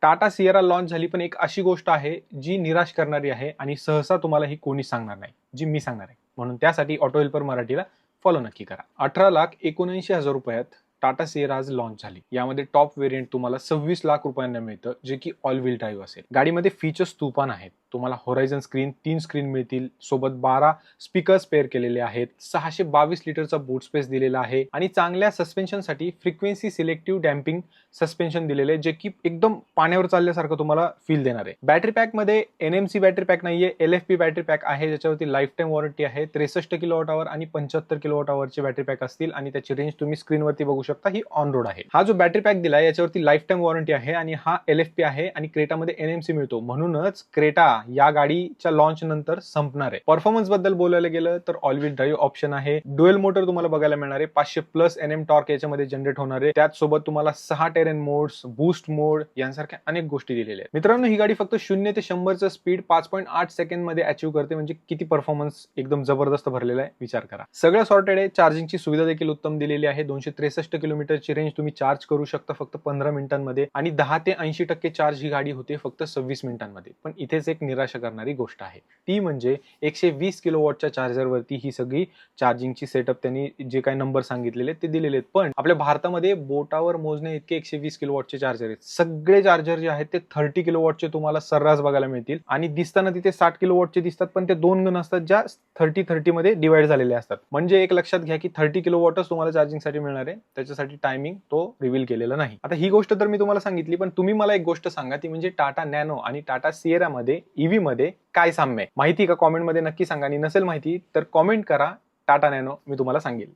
Tata Sierra launch झाली, पण एक अशी गोष्ट आहे जी निराश करणारी आहे आणि सहसा तुम्हाला ही कोणी सांगणार नाही, जी मी सांगणार आहे. म्हणून त्यासाठी ऑटो हेल्पर मराठीला फॉलो नक्की करा. 18,79,000 रुपयात टाटा सियरा आज लॉन्च झाली. यामध्ये टॉप व्हेरियंट तुम्हाला 26 लाख रुपयांना मिळतं, जे की ऑल व्हील ड्राईव्ह असेल. गाडीमध्ये फीचर्स तुफान आहेत. तुम्हाला होरायझन स्क्रीन 3 स्क्रीन मिळतील, सोबत 12 स्पीकर्स पेअर केलेले आहेत, 622 लिटरचा बूट स्पेस दिलेला आहे आणि चांगल्या सस्पेन्शनसाठी फ्रिक्वेन्सी सिलेक्टिव्ह डॅम्पिंग सस्पेन्शन दिलेले, जे की एकदम पाण्यावर चालल्यासारखं तुम्हाला फील देणार आहे. बॅटरी पॅक मध्ये एनएमसी बॅटरी पॅक नाहीये, LFP बॅटरी पॅक आहे, ज्याच्यावरती लाईफ टाईम वॉरंटी आहे. 63 किलोवॉट आवर आणि 75 किलोवॉट आवरचे बॅटरी पॅक असतील आणि त्याची रेंज तुम्ही स्क्रीनवरती बघू शकता, ही ऑन रोड आहे. हा जो बॅटरी पॅक दिलाय याच्यावरती लाईफ टाईम वॉरंटी आहे आणि हा LFP आहे आणि क्रेटामध्ये एनएमसी मिळतो. म्हणूनच क्रेटा या गाडीच्या लॉन्च नंतर संपणार आहे. परफॉर्मन्स बद्दल बोलायला गेलं तर ऑल व्हील ड्राईव्ह ऑप्शन आहे, ड्युएल मोटर तुम्हाला बघायला मिळणार आहे, 500+ Nm टॉर्क याच्यामध्ये जनरेट होणार आहे. त्याचसोबत तुम्हाला 6 टेरेन मोड्स, बूस्ट मोड यांसारख्या अनेक गोष्टी दिलेल्या आहेत. मित्रांनो, ही गाडी फक्त 0 ते 100चं स्पीड 5.8 सेकंड मध्ये अचीव्ह करते. म्हणजे किती परफॉर्मन्स एकदम जबरदस्त भरलेला आहे, विचार करा. सगळं सॉर्टेड आहे. चार्जिंगची सुविधा देखील उत्तम दिलेली आहे. 263 किलोमीटरची रेंज तुम्ही चार्ज करू शकता फक्त 15 मिनिटांमध्ये आणि 10 ते 80% चार्ज ही गाडी होते फक्त 26 मिनिटांमध्ये. पण इथेच एक निराशा करणारी गोष्ट आहे, ती म्हणजे 120 किलोवॉटच्या चार्जरवरती ही सगळी चार्जिंगची सेटअप त्यांनी जे काही नंबर सांगितलेले ते दिलेले आहेत. पण आपल्या भारतामध्ये बोटावर मोजणे इतके 120 किलोवॉटचे चार्जर आहेत. सगळे चार्जर जे आहेत ते 30 किलोवॉटचे तुम्हाला सर्रास बघायला मिळतील आणि दिसताना तिथे 60 किलोवॉटचे दिसतात, पण ते दोन गण असतात ज्या 30-30 मध्ये डिवाइड झालेले असतात. म्हणजे एक लक्षात घ्या की 30 किलोवॉटच तुम्हाला चार्जिंगसाठी मिळणार आहे. त्याच्यासाठी टायमिंग तो रिव्हील केलेला नाही. आता ही गोष्ट तर मी तुम्हाला सांगितली, पण तुम्ही मला एक गोष्ट सांगा, ती म्हणजे टाटा नॅनो आणि टाटा सियरा मध्ये ईव्ही मध्ये काय साम्य आहे? माहिती का? कॉमेंट मध्ये नक्की सांगा आणि नसेल माहिती तर कॉमेंट करा टाटा नॅनो, मी तुम्हाला सांगेल.